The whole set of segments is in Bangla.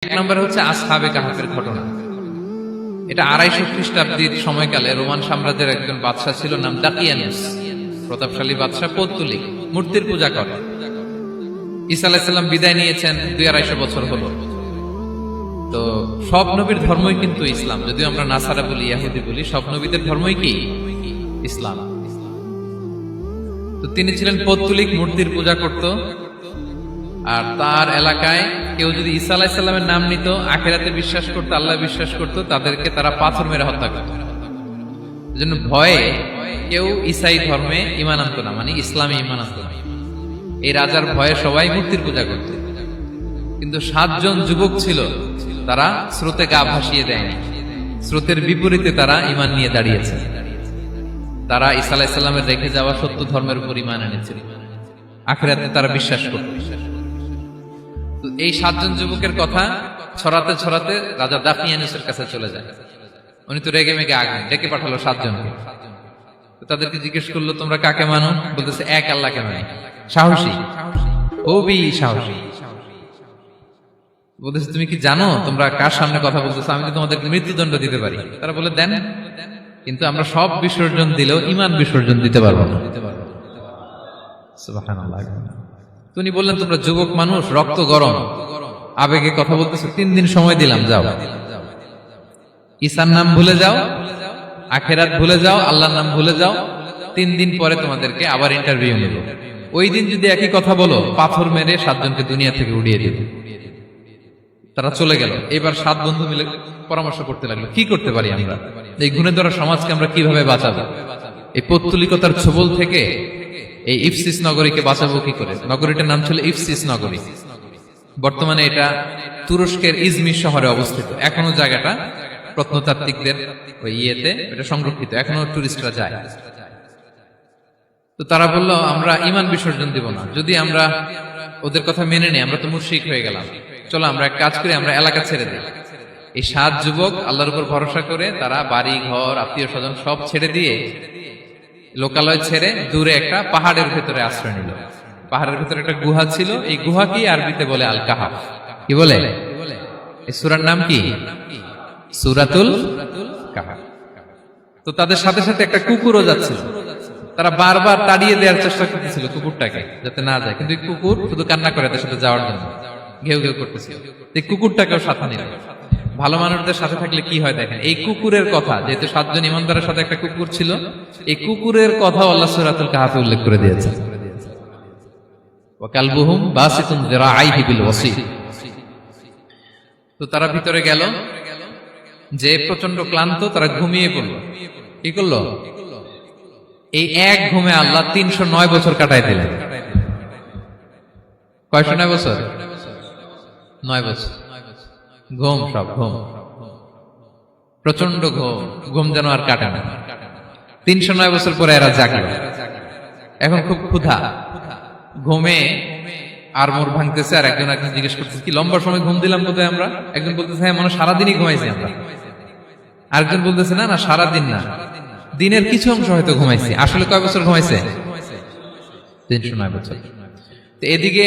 এক নম্বরে হচ্ছে আসহাবে কাহাফের ঘটনা। এটা ২৫০ খ্রিস্টাব্দীর সময়কালে রোমান সাম্রাজ্যের একজন বাদশাহ ছিল, নাম দাকিয়ানুস। প্রতাপশালী বাদশাহ, পৌত্তলিক, মূর্তির পূজা করে। ঈসা আলাইহিস সালাম বিদায় নিয়েছেন, ২৫০ বছর হলো। তো সব নবীর ধর্মই কিন্তু ইসলাম, যদিও আমরা নাসারা বলি, ইহুদি বলি, সব নবীদের ধর্মই কি ইসলাম। তো তিনি ছিলেন পৌত্তলিক, মূর্তির পূজা করত। আর তার এলাকায় কেউ যদি ঈসা আলাইহিস সালামের নাম নিত, আখিরাতে বিশ্বাস করতো, আল্লাহ বিশ্বাস করতো, তাদেরকে তারা পাথর মেরে হত্যা করত। এজন্য ভয়ে কেউ ঈসাই ধর্মে ঈমান আনতো না, মানে ইসলামে ঈমান আনতো না। এই রাজার ভয়ে সবাই মূর্তির পূজা করত। কিন্তু ৭ জন যুবক ছিল, তারা স্রোতে গা ভাসিয়ে দেয়নি। স্রোতের বিপরীতে তারা ঈমান নিয়ে দাঁড়িয়েছে। তারা ঈসা আলাইহিস সালামের রেখে যাওয়া সত্য ধর্মের উপর ঈমান এনেছিল, আখিরাতে তারা বিশ্বাস করত। তো এই ৭ জন যুবকের কথা ছড়াতে ছড়াতে রাজা দাকিয়ানুসের কাছে চলে যায়। উনি তো রেগে মেগে আগুন, ডেকে পাঠালো ৭ জনকে। তাদেরকে জিজ্ঞেস করলো, তোমরা কাকে মানো? বলতেছে, এক আল্লাহকে মানি। সাহসী, খুবই সাহসী। বলতেছে, তুমি কি জানো তোমরা কার সামনে কথা বলতেছো? আমি তো তোমাদেরকে মৃত্যুদণ্ড দিতে পারি। তারা বলে, দেন, কিন্তু আমরা সব বিসর্জন দিলেও ঈমান বিসর্জন দিতে পারবো না। সুবহানাল্লাহ। তিনি বললেন, তোমরা যুবক মানুষ, রক্ত গরম, আবেগে কথা বলতেছো, ৩ দিন সময় দিলাম, যাও, ঈসার নাম ভুলে যাও, আখিরাত ভুলে যাও, আল্লাহর নাম ভুলে যাও। ৩ দিন পরে তোমাদেরকে আবার ইন্টারভিউ নেব। ওই দিন যদি একই কথা বলো, পাথর মেরে ৭ জনকে দুনিয়া থেকে উড়িয়ে দেব। তারা চলে গেল। এবার ৭ বন্ধু মিলে পরামর্শ করতে লাগলো, কি করতে পারি আমরা, এই গুণে ধরা সমাজকে আমরা কিভাবে বাঁচাবো, এই পৌত্তলিকতার ছোবল থেকে এই ইফসিস নগরীকে বাঁচাবো কি করে। নগরীটার নাম ছিল ইফসিস নগরী। বর্তমানে এটা তুরস্কের ইজমির শহরে অবস্থিত। এখনো জায়গাটা প্রত্নতাত্ত্বিকদের ওই ইয়েতে এটা সংরক্ষিত, এখনো টুরিস্টরা যায়। তো তারা বলল, আমরা ঈমান বিসর্জন দিব না, যদি আমরা ওদের কথা মেনে নেই, আমরা তো মুশরিক হয়ে গেলাম। চলো আমরা এক কাজ করি, আমরা এলাকা ছেড়ে দিই। এই ৭ যুবক আল্লাহর উপর ভরসা করে তারা বাড়ি ঘর, আত্মীয় স্বজন সব ছেড়ে দিয়ে, লোকালয় ছেড়ে দূরে একটা পাহাড়ের ভেতরে আশ্রয় নিল। পাহাড়ের ভেতরে একটা গুহা ছিল। এই গুহা কি আরবিতে বলে আল কাহাফ। কি বলে? এই সূরার নাম কি? সূরাতুল কাহাফ। তো তাদের সাথে সাথে একটা কুকুরও যাচ্ছিল। তারা বারবার তাড়িয়ে দেওয়ার চেষ্টা করতেছিল কুকুরটাকে, যাতে না যায়, কিন্তু কুকুর শুধু কান্না করে তার সাথে যাওয়ার জন্য ঘেউ ঘেউ করতেছিল। এই কুকুরটাকেও সাথে নিল। ভালো মানুষদের সাথে থাকলে কি হয় দেখেন, এই কুকুরের কথা, যেহেতু ৭ জন ইমানদারের সাথে একটা কুকুর ছিল, এই কুকুরের কথা আল্লাহ সূরাতুল কাহাফে উল্লেখ করে দিয়েছে। ওয়া কালবুহুম বাসিতুন যিরাআইহি বিল ওয়াসি। তো তারা ভিতরে গেল, যে প্রচন্ড ক্লান্ত, তারা ঘুমিয়ে পড়ল। কি করলো? এই এক ঘুমে আল্লাহ ৩০৯ বছর কাটাই দিলেন। কয়শো ৯ বছর? ৯ বছর ঘুম, সব ঘুম, প্রচন্ড ঘুম, ঘুম যেন আর কাটে না। ৩০৯ বছর পরে এরা জাগল। এখন খুব ক্ষুধা, ঘুমে আর মোর ভাঙতেছে। আর একজন জিজ্ঞেস করতেছে, কি লম্বা সময় ঘুম দিলাম কোথায় আমরা? একজন বলতেছে, হ্যাঁ, মনে সারাদিনই ঘুমাইছি আমরা। আরেকজন বলতেছে, না না, সারাদিন না, দিনের কিছু অংশ হয়তো ঘুমাইছি। আসলে কয় বছর ঘুমাইছে? ৩০৯ বছর। তো এদিকে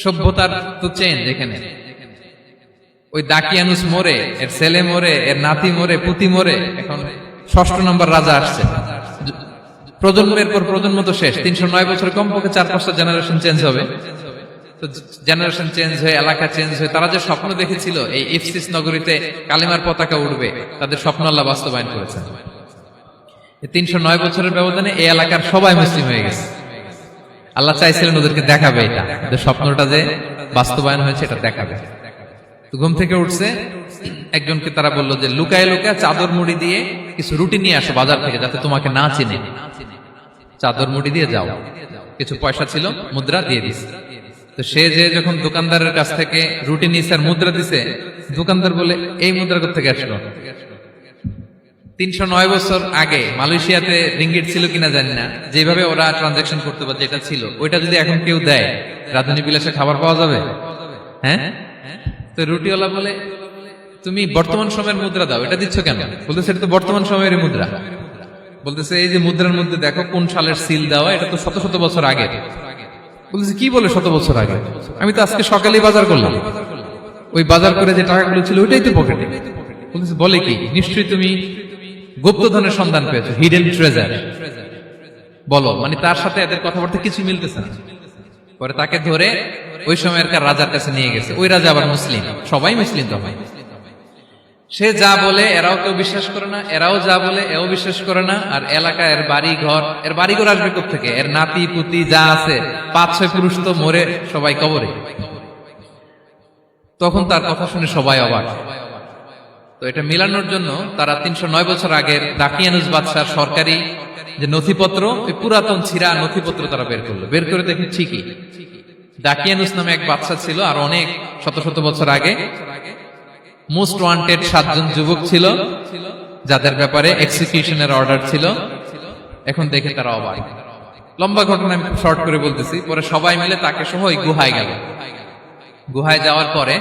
সভ্যতার তো চেঞ্জ। এখানে ওই দাকিয়ানুস মরে, এর ছেলে মরে, এর নাতি মরে, পুতি মরে, এখন ৬ষ্ঠ নম্বর রাজা আসছে। প্রজন্মের পর প্রজন্ম তো শেষ। ৩০৯ বছরে কমপক্ষে ৪-৫টা জেনারেশন চেঞ্জ হবে। তো জেনারেশন চেঞ্জ হয়ে, এলাকা চেঞ্জ হয়ে, তারা যে স্বপ্ন দেখেছিল এই ইফসিস নগরীতে কালিমার পতাকা উঠবে, তাদের স্বপ্ন আল্লাহ বাস্তবায়ন করেছেন। ৩০৯ বছরের ব্যবধানে এই এলাকার সবাই মুসলিম হয়ে গেছে। আল্লাহ চাইছিলেন ওদেরকে দেখাবে, এটা ওদের স্বপ্নটা যে বাস্তবায়ন হয়েছে এটা দেখাবে। তো ঘুম থেকে উঠছে, একজনকে তারা বললো যে লুকায় লুকায় চাদর মুড়ি দিয়ে কিছু রুটি নিয়ে আসো বাজার থেকে, যাতে তোমাকে না চিনে। চাদর মুড়ি দিয়ে যাও। কিছু পয়সা ছিল, মুদ্রা দিয়ে দিস। তো সে যে যখন দোকানদারের কাছ থেকে রুটি নিয়েছে আর মুদ্রা দিছে, দোকানদার বলে, এই মুদ্রা কোথেকে আসলো? ৩০৯ বছর আগে মালয়েশিয়াতে রিঙ্গিট ছিল কিনা জানি না, যেভাবে ওরা ট্রানজাকশন করতে পারে, যেটা ছিল ওইটা যদি এখন কেউ দেয়, রাজধানী বিলাসে খাবার পাওয়া যাবে? হ্যাঁ। তো রুটিওয়ালা বলে, তুমি বর্তমান সময়ের মুদ্রা দাও, এটা দিচ্ছ কেন? বলতেছে, এটা তো বর্তমান সময়ের মুদ্রা। বলতেছে, এই যে মুদ্রার মধ্যে দেখো কোন সালের সিল দেওয়া, এটা তো শত শত বছর আগে। বলতেছে, কি বলে শত বছর আগে? আমি তো আজকে সকালেই বাজার করলাম। ওই বাজার করে যে টাকাগুলো ছিল ওইটাই তো পকেটে। বলতেছে বলে কি, নিশ্চয়ই তুমি গুপ্তধনের সন্ধান পেয়েছো, হিডেন ট্রেজার। বলো, মানে তার সাথে এদের কথাবার্তা কিছু মিলতেছে না। পরে তাকে ধরে ওই সময়কার রাজার কাছে নিয়ে গেছে। ওই রাজা আবার মুসলিম, সবাই মুসলিম তো হয়। সে যা বলে এরাও কেউ বিশ্বাস করে না, এরাও যা বলে এও বিশ্বাস করে না। আর এলাকা এর বাড়িঘর আসবে কোত্থেকে? এর নাতি পুতি যা আছে 5-6 পুরুষ তো মরে সবাই কবরে। তখন তার কথা শুনে সবাই অবাক। তো এটা মিলানোর জন্য তারা 309 বছর আগের দাকিয়ানুস বাদশার সরকারি যে নথিপত্র, ওই পুরাতন ছিঁড়া নথিপত্র তারা বের করলো। বের করে দেখে ঠিকই দাকিয়ানুস নামে এক বাদশা ছিল, আর অনেক শত শত বছর আগে মোস্ট ওয়ান্টেড 7 জন যুবক ছিল যাদের ব্যাপারে এক্সিকিউশনের অর্ডার ছিল। এখন দেখে তারা অবাক। লম্বা ঘটনা আমি শর্ট করে বলতেছি। পরে সবাই মিলে তাকে সহ ওই গুহায় গেল। গুহায় যাওয়ার পরে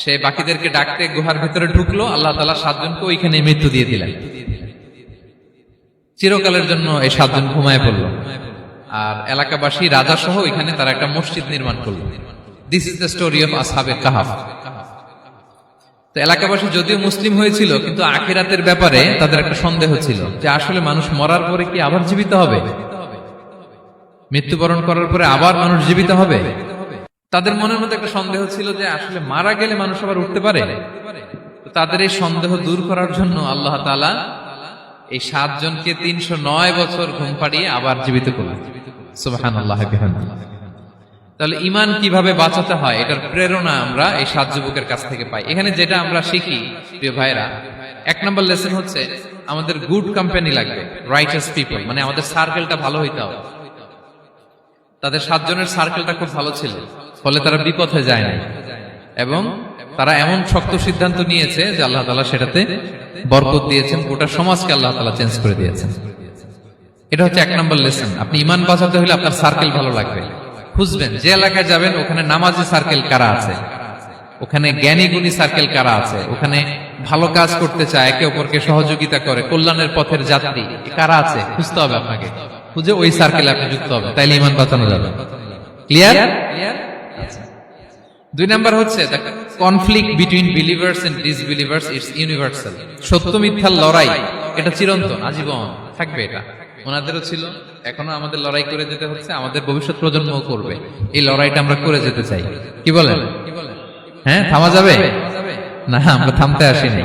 সে বাকিদেরকে ডাকতে গুহার ভিতরে ঢুকলো। আল্লাহ তাআলা 7 জনকে ওইখানে মৃত্যু দিয়ে দিলেন। চিরকালের জন্য এই 7 জন ঘুমায় পড়লো। আর এলাকাবাসী রাজা সহ এখানে তারা একটা মসজিদ নির্মাণ করলো। This is the story of আসহাবে কাহাফ। তো এলাকাবাসী যদিও মুসলিম হয়েছিল, কিন্তু আখিরাতের ব্যাপারে তাদের একটা সন্দেহ ছিল যে আসলে মানুষ মরার পরে কি আবার জীবিত হবে? মৃত্যুবরণ করার পরে আবার মানুষ জীবিত হবে? তাদের মনের মধ্যে একটা সন্দেহ ছিল যে আসলে মারা গেলে মানুষ আবার উঠতে পারে। তো তাদের এই সন্দেহ দূর করার জন্য আল্লাহ তাআলা এই 7 জনকে 309 বছর ঘুম পাড়িয়ে আবার জীবিত করলেন। সুবহানাল্লাহ বিহামদিহি। তাহলে ঈমান কিভাবে বাঁচাতে হয় এটার প্রেরণা আমরা এই 7 যুবকের কাছ থেকে পাই। এখানে যেটা আমরা শিখি প্রিয় ভাইরা, 1 নম্বর লেসন হচ্ছে আমাদের গুড কোম্পানি লাগবে, রাইটাস পিপল, মানে আমাদের সার্কেলটা ভালো হইতে হবে। তাদের 7 জনের সার্কেলটা খুব ভালো ছিল, ফলে তারা বিপথে যায় না এবং তারা এমন শক্ত সিদ্ধান্ত নিয়েছে যে আল্লাহ তাআলা সেটাতে বরকত দিয়েছেন, গোটা সমাজকে আল্লাহ তাআলা চেঞ্জ করে দিয়েছেন। এটা হচ্ছে 1 নম্বর লেসন। আপনি ঈমান বাঁচাতে হলে আপনার সার্কেল ভালো লাগবে। খুঁজবেন যে এলাকায় যাবেন ওখানে নামাজি সার্কেল কারা আছে, ওখানে জ্ঞানী গুণী সার্কেল কারা আছে, ওখানে ভালো কাজ করতে চায়, একে অপরকে সহযোগিতা করে, কল্যাণের পথের যাত্রী কারা আছে খুঁজতে হবে আপনাকে। খুঁজে ওই সার্কেলে আপনি যুক্ত হবে, তাইলে ঈমান বাঁচানো যাবে। ক্লিয়ার? 2 নাম্বার হচ্ছে conflict between believers and disbelievers it's universal. সত্য মিথ্যার লড়াই এটা চিরন্তন, আজীবন থাকবে। এটা ওনাদেরও ছিল, এখনো আমাদের লড়াই করে যেতে হচ্ছে, আমাদের ভবিষ্যৎ প্রজন্মও করবে। এই লড়াইটা আমরা করে যেতে চাই। কি বলেন? হ্যাঁ, থামা যাবে না? আমরা থামতে আসিনি,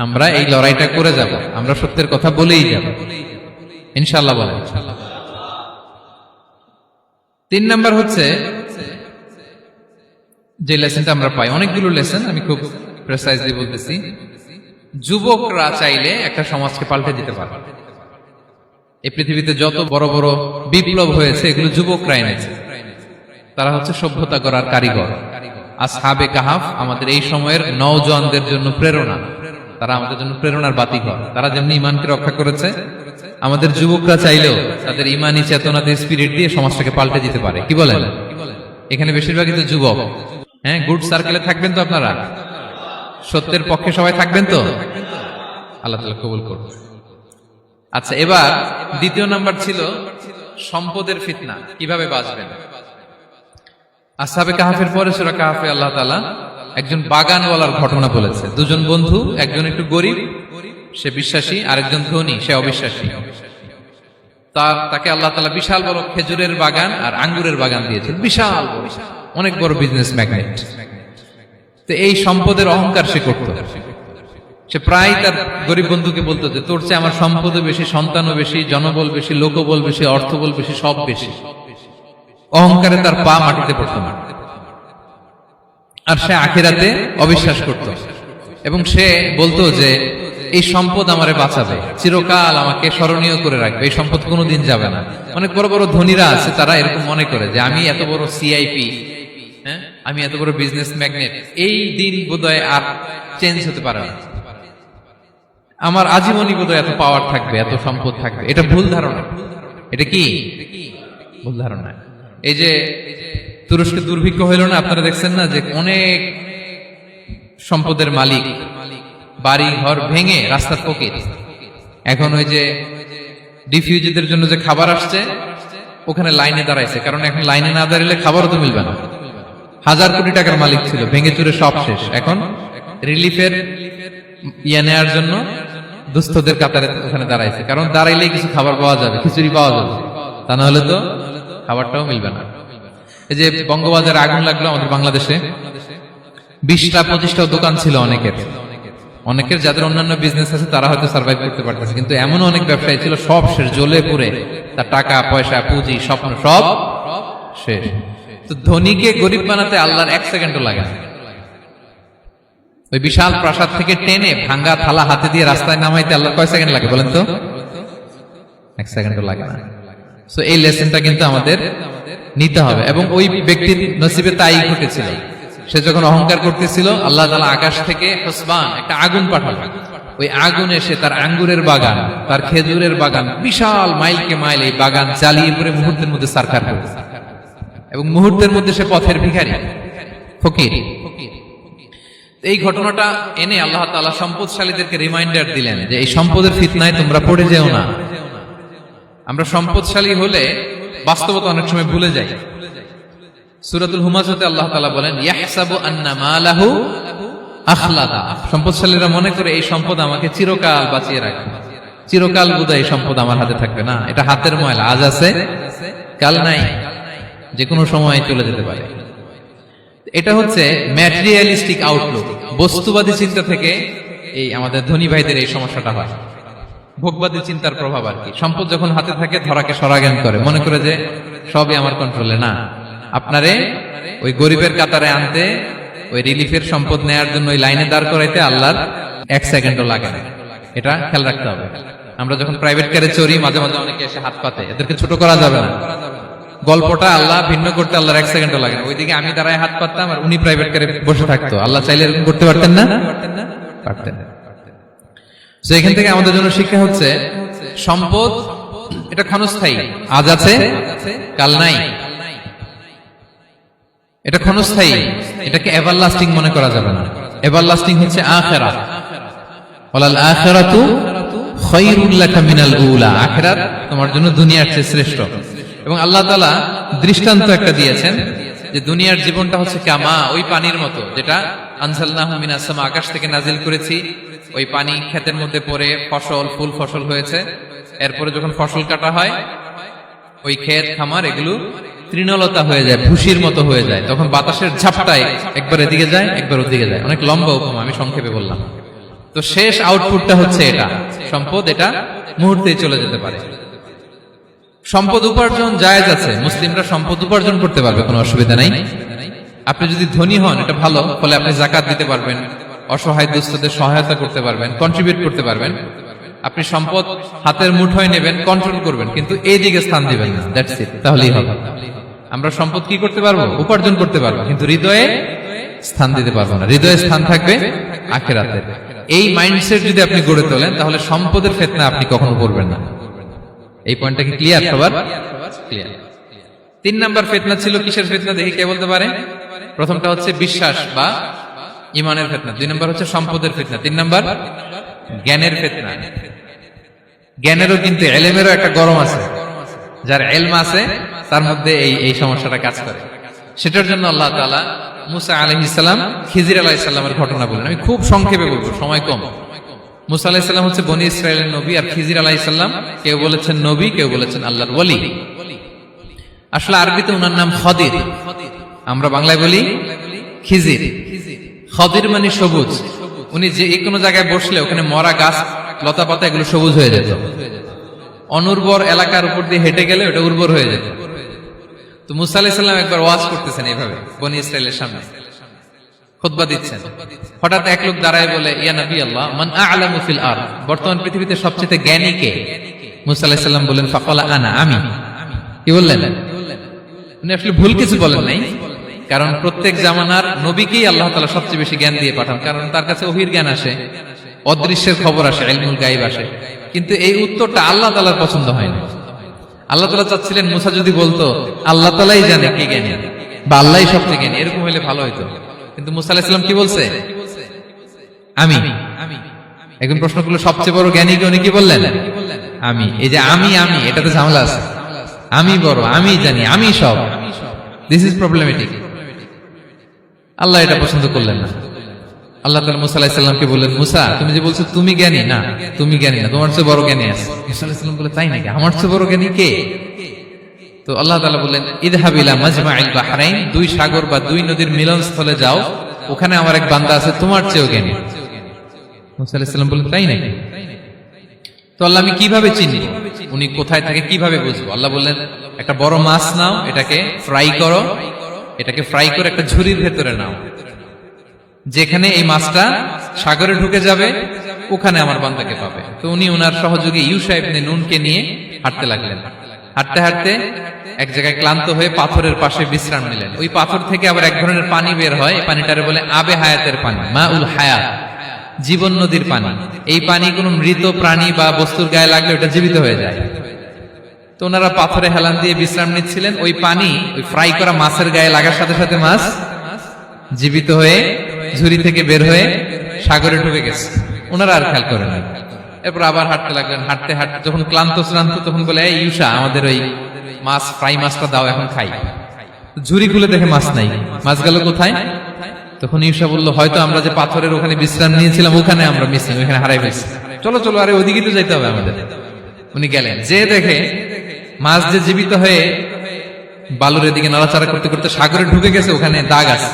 আমরা এই লড়াইটা করে যাব। আমরা সত্যের কথা বলেই যাব ইনশাআল্লাহ। বলেন। 3 নাম্বার হচ্ছে যে লেসনটা আমরা পাই, অনেকগুলো লেসন, আমি খুব প্রেসাইজলি বলতেছি। যুবকরা চাইলে একটা সমাজকে পাল্টে দিতে পারে। এই পৃথিবীতে যত বড় বড় বিপ্লব হয়েছে এগুলো যুবকরা এনেছে। তারা হচ্ছে সভ্যতা গড়ার কারিগর। আসহাবে কাহাফ আমাদের এই সময়ের নওজওয়ানদের জন্য প্রেরণা। তারা আমাদের জন্য প্রেরণার বাতিঘর। তারা যেমনি ঈমানকে রক্ষা করেছে, আমাদের যুবকরা চাইলেও তাদের ঈমানি চেতনাতে স্পিরিট দিয়ে সমাজটাকে পাল্টে দিতে পারে। কি বলেন? এখানে বেশিরভাগই তো যুবক। হ্যাঁ, গুড সার্কেলে থাকবেন তো আপনারা? সত্যের পক্ষে সবাই থাকবেন তো? আল্লাহ তাআলা কবুল করুন। আচ্ছা, এবার 2 নাম্বার ছিল সম্পদের ফিতনা, কিভাবে বাঁচবেন। আসহাবে কাহাফের পরে সূরা কাহাফে আল্লাহ তাআলা একজন বাগানওয়ালার ঘটনা বলেছে। 2 জন বন্ধু, একজন একটু গরিব, সে বিশ্বাসী, আরেকজন ধনী, সে অবিশ্বাসী। তাকে আল্লাহ তাআলা বিশাল বড় খেজুরের বাগান আর আঙ্গুরের বাগান দিয়েছেন, বিশাল বড়, অনেক বড় বিজনেস ম্যাগনেট। তো এই সম্পদের অহংকার সে করত। সে প্রায় তার গরিব বন্ধুকে বলতো যে তোর চেয়ে আমার সম্পদও বেশি, সন্তানও বেশি, জনবল বেশি, লোকবল বেশি, অর্থবল বেশি, সব বেশি। অহংকারে তার পা মাটিতে পড়ত না। আর সে আখিরাতে অবিশ্বাস করত এবং সে বলতো যে এই সম্পদ আমারে বাঁচাবে, চিরকাল আমাকে স্মরণীয় করে রাখবে, এই সম্পদ কোনোদিন যাবে না। অনেক বড় বড় ধনীরা আছে, তারা এরকম মনে করে যে আমি এত বড় সিআইপি, হ্যাঁ, আমি এত বড় বিজনেস ম্যাগনেট, এই দিন বোধহয় আর চেঞ্জ হতে পারে না, আমার আজীবনই বোধহয় এত পাওয়ার থাকবে, এত সম্পদ থাকবে। এটা ভুল ধারণা। এটা কি ভুল ধারণা? এই যে তুরস্কে দুর্ভিক্ষ হইল না, আপনারা দেখছেন না যে অনেক সম্পদের মালিক বাড়ি ঘর ভেঙে রাস্তার পকেট। এখন ওই যে ডিফিউজিদের জন্য যে খাবার আসছে ওখানে লাইনে দাঁড়াইছে, কারণ এখন লাইনে না দাঁড়ালে খাবারও তো মিলবে না। 1000 কোটি টাকার মালিক ছিল, ভেঙে চুরে সব শেষ। এখন রিলিফের নেয়ার জন্য দুস্থদের কাতারে ওখানে দাঁড়াইছে, কারণ দাঁড়াইলেই কিছু খাবার পাওয়া যাবে, খিচুড়ি পাওয়া যাবে, তা না হলে তো খাবারটাও মিলবে না। এই যে বঙ্গবাজারে আগুন লাগলো আমাদের বাংলাদেশে, 20টা 25টা দোকান ছিল অনেকের যাদের অন্যান্য বিজনেস আছে তারা হয়তো সার্ভাইভ করতে পারতেছে, কিন্তু এমন অনেক ব্যবসায়ী ছিল সব শেষ, জ্বলে পুড়ে তার টাকা পয়সা পুঁজি স্বপ্ন সব শেষ। তো ধনীকে গরিব বানাতে আল্লাহর 1 সেকেন্ডও লাগে না। ওই বিশাল প্রাসাদ থেকে টেনে ভাঙ্গা থালা হাতে দিয়ে রাস্তায় নামাইতে আল্লাহর কয় সেকেন্ড লাগে বলেন তো? 1 সেকেন্ডও লাগে না। সো এই লেসনটা কিন্তু আমাদের নিতে হবে। এবং ওই ব্যক্তির নসিবে তাই ঘটেছিল, সে যখন অহংকার করতেছিল আল্লাহ তাআলা আকাশ থেকে হুসবান একটা আগুন পাঠালো, ওই আগুন এসে তার আঙ্গুরের বাগান, তার খেজুরের বাগান, বিশাল মাইলকে মাইল এই বাগান জ্বালিয়ে পুরে মুহূর্তের মধ্যে সারখার করে, এবং মুহূর্তের মধ্যে সে পথের ভিখারি, ফকির। এই ঘটনাটা এনে আল্লাহ তাআলা সম্পদশালীদেরকে রিমাইন্ডার দিলেন যে এই সম্পদের ফিতনায় তোমরা পড়ে যেও না। আমরা সম্পদশালী হলে বাস্তবতা অনেক সময় ভুলে যাই। সূরাতুল হুমাজাতে আল্লাহ তাআলা বলেন ইয়াহসাবু আন্না মালাহু আখলাদা, সম্পদশালীরা মনে করে এই সম্পদ আমাকে চিরকাল বাঁচিয়ে রাখবে, চিরকাল বোধহয় এই সম্পদ আমার হাতে থাকবে। না, এটা হাতের ময়লা, আজ আছে কাল নাই, যে কোনো সময় চলে যেতে পারে। এটা হচ্ছে ম্যাটেরিয়ালিস্টিক আউটলুক, বস্তুবাদী চিন্তা থেকে এই আমাদের ধনী ভাইদের এই সমস্যাটা হয়, ভোগবাদী চিন্তার প্রভাব আর কি। সম্পদ যখন হাতে থাকে ধরাকে সরাজ্ঞান করে, মনে করে যে সবই আমার কন্ট্রোলে। না, আপনারে ওই গরিবের কাতারে আনতে, ওই রিলিফের সম্পদ নেয়ার জন্য ওই লাইনে দাঁড় করাইতে আল্লাহর 1 সেকেন্ডও লাগে না, এটা খেয়াল রাখতে হবে। আমরা যখন প্রাইভেট কারে চড়ি মাঝে মাঝে অনেকে এসে হাত পাতে, এদেরকে ছোট করা যাবে না। গল্পটা আল্লাহ ভিন্ন করতে আল্লাহর 1 সেকেন্ডও লাগে না। ওইদিকে আমি দাঁড়ায় হাত পাততাম আর উনি প্রাইভেট কারে বসে থাকতো, আল্লাহ চাইলে এরকম করতে পারতেন না? পারতেন। তো এখান থেকে আমাদের জন্য শিক্ষা হচ্ছে সম্পদ এটা ক্ষণস্থায়ী, আজ আছে কাল নাই, এটা ক্ষণস্থায়ী, এটাকে এভারলাস্টিং মনে করা যাবে না। এভারলাস্টিং হচ্ছে আখিরাত, ওয়ালাল আখিরাতু খায়রুল লাকা মিনাল উলা, আখিরাত তোমার জন্য দুনিয়ার চেয়ে শ্রেষ্ঠ। এবং আল্লাহ তাআলা দৃষ্টান্ত একটা দিয়েছেন যে দুনিয়ার জীবনটা হচ্ছে কামা, ওই পানির মতো যেটা আনজালনাহু মিনাস সামা, আকাশ থেকে নাজিল করেছি। ওই পানি ক্ষেতের মধ্যে পড়ে ফসল, ফুল ফসল হয়েছে, এরপরে যখন ফসল কাটা হয় ওই ক্ষেত খামার এগুলো তৃণলতা হয়ে যায়, ভুসির মতো হয়ে যায়, তখন বাতাসের ঝাপটায় একবার এদিকে যায় একবার ওদিকে যায়। অনেক লম্বা উপমা, আমি সংক্ষেপে বললাম। তো শেষ আউটপুটটা হচ্ছে এটা, সম্পদ এটা মুহূর্তেই চলে যেতে পারে। সম্পদ উপার্জন জায়েজ আছে, মুসলিমরা সম্পদ উপার্জন করতে পারবে, কোনো অসুবিধা নাই। আপনি যদি ধনী হন এটা ভালো, ফলে আপনি যাকাত দিতে পারবেন, অসহায় দুস্থদের সহায়তা করতে পারবেন, কন্ট্রিবিউট করতে পারবেন। আপনি সম্পদ হাতের মুঠোয় নেবেন, কন্ট্রোল করবেন, কিন্তু এই দিকে স্থান দিবেন না, দ্যাটস ইট, তাহলেই হবে। আমরা সম্পদ কি করতে পারবো? উপার্জন করতে পারবো, কিন্তু হৃদয়ে স্থান দিতে পারবো না। হৃদয়ে স্থান থাকবে আখিরাতে। এই মাইন্ডসেট যদি আপনি গড়ে তোলেন তাহলে সম্পদের ফিতনা আপনি কখনো পড়বেন না। এই পয়েন্টটা কি ক্লিয়ার সবার? ক্লিয়ার। 3 নাম্বার ফিতনা ছিল কিসের ফিতনা দেখি কে বলতে পারে? প্রথমটা হচ্ছে বিশ্বাস বা ঈমানের ফিতনা, 2 নাম্বার হচ্ছে সম্পদের ফিতনা, 3 নাম্বার জ্ঞানের ফিতনা। জ্ঞানেরও কিন্তু ইলমেরও একটা গরম আছে, যার ইলম আছে তার মধ্যে এই সমস্যাটা কাজ করে। সেটার জন্য আল্লাহ তাআলা মুসা আলাইহিস সালাম, খিজির আলাইহিস সালামের ঘটনা বলেন। আমি খুব সংক্ষেপে বলবো, সময় কম। মুসা আলাইহিস সালাম হচ্ছে বনি ইসরাইলের নবী, আর খিজির আলাইহিস সালাম কেউ বলেছেন নবী, কেউ বলেছেন আল্লাহর ওলি। আসলে আরবিতে ওনার নাম খদির, আমরা বাংলায় বলি খিজির। খদির মানে সবুজ। উনি যে কোনো জায়গায় বসলে ওখানে মরা গাছ লতা পাতা এগুলো সবুজ হয়ে যেত, অনুর্বর এলাকার উপর দিয়ে হেঁটে গেলে ওটা উর্বর হয়ে যেত। তো মুসা আলাইহিস সালাম একবার ওয়াজ করতেছেন এইভাবে বনি ইসরাইলের সামনে, খুতবা দিচ্ছেন। হঠাৎ এক লোক দাঁড়ায় বলে, ইয়া নবী আল্লাহ, মান আ'লামু ফিল আরদ, বর্তমান পৃথিবীতে সবচেয়ে জ্ঞানী কে? মুসা আলাইহিস সালাম বলেন, ফাকালা আনা, আমি। কি বললেন? উনি আসলে ভুল কিছু বলেন নাই, কারণ প্রত্যেক জামানার নবীকেই আল্লাহ তাআলা সবচেয়ে বেশি জ্ঞান দিয়ে পাঠান, কারণ তার কাছে ওহীর জ্ঞান আসে, অদৃশ্যের খবর আসে, ইলমুল গায়ব আসে। কিন্তু এই উত্তরটা আল্লাহ তাআলার পছন্দ হয় না। আল্লাহ তাআলা চাচ্ছিলেন মুসা যদি বলতো আল্লাহ তাআলাই জানে কে জ্ঞানী বা আল্লাহই সবচেয়ে জ্ঞানী, এরকম হলে ভালো হতো। কিন্তু মুসা আলাইহিস সালাম কি বলছে? আমি। এখন প্রশ্ন করলো সবচেয়ে বড় জ্ঞানী কে? উনি কি বললেন? আমি। এই যে আমি এটাতে ঝামেলা আছে। আমি বড়, আমি জানি, আমি সব, দিস ইজ প্রবলেমেটিক। আল্লাহ এটা পছন্দ করলেন না। আল্লাহ তাআলা মুসা আলাইহিস সালামকে বললেন, মুসা তুমি যে বলছো তুমি জ্ঞানী, না তুমি জ্ঞানী না, তোমার চেয়ে বড় জ্ঞানী আছে। মুসা আলাইহিস সালাম বলে, তাই নাকি, আমার চেয়ে বড় জ্ঞানী কে? তো আল্লাহ তাআলা বললেন, ইযহাব ইলা মাজমাইল বাহরাইন, দুই সাগর বা দুই নদীর মিলনস্থলে যাও, ওখানে আমার এক বান্দা আছে তোমার চেয়েও জ্ঞানী। মুসা আলাইহিস সালাম বললেন, তাই নাকি? তো আল্লাহ, আমি কিভাবে চিনব উনি কোথায় থাকে, কিভাবে বুঝবো? আল্লাহ বললেন, একটা বড় মাছ নাও, এটাকে ফ্রাই করো, এটাকে ফ্রাই করে একটা ঝুড়ির ভেতরে নাও, যেখানে এই মাছটা সাগরে ঢুকে যাবে ওখানে আমার বান্দাকে পাবে। তো উনি ওনার সহযোগী ইউশা ইবনে নুনকে নিয়ে হাঁটতে লাগলেন। হাঁটতে হাঁটতে এক জায়গায় ক্লান্ত হয়ে পাথরের পাশে বিশ্রাম নিলেন। ওই পাথর থেকে আবার এক ধরনের পানি বের হয়, এই পানিটারে বলে আবে হায়াতের পানি, মা উল হায়াত, জীবন নদীর পানি। এই পানি কোনো মৃত প্রাণী বা বস্তুর গায়ে লাগলে ওটা জীবিত হয়ে যায়। তো ওনারা পাথরে হেলান দিয়ে বিশ্রাম নিচ্ছিলেন, ওই পানি ওই ফ্রাই করা মাছের গায়ে লাগার সাথে সাথে মাছ জীবিত হয়ে ঝুড়ি থেকে বের হয়ে সাগরে ঢুকে গেছে। ওনারা আর খেয়াল করেন না। এরপর আবার হাঁটতে লাগলেন। হাঁটতে হাঁটতে যখন ক্লান্ত শ্রান্ত, তখন বলে, এই ইউশা, আমাদের ওই মাছ ফ্রাই মাছটা দাও, এখন খাই। ঝুড়ি খুলে দেখে মাছ নাই। মাছ গেল কোথায়? তখন ইউশা বলল, হয়তো আমরা যে পাথরের ওখানে বিশ্রাম নিয়েছিলাম ওখানে আমরা মিসিং, ওখানে হারাই ফেলছি। চলো চলো, আরে ওদিকে তো যাইতে হবে আমাদের। উনি গেলেন, যে দেখে মাছ যে জীবিত হয়ে বালুর দিকে নাড়াচাড়া করতে করতে সাগরে ঢুকে গেছে, ওখানে দাগ আছে।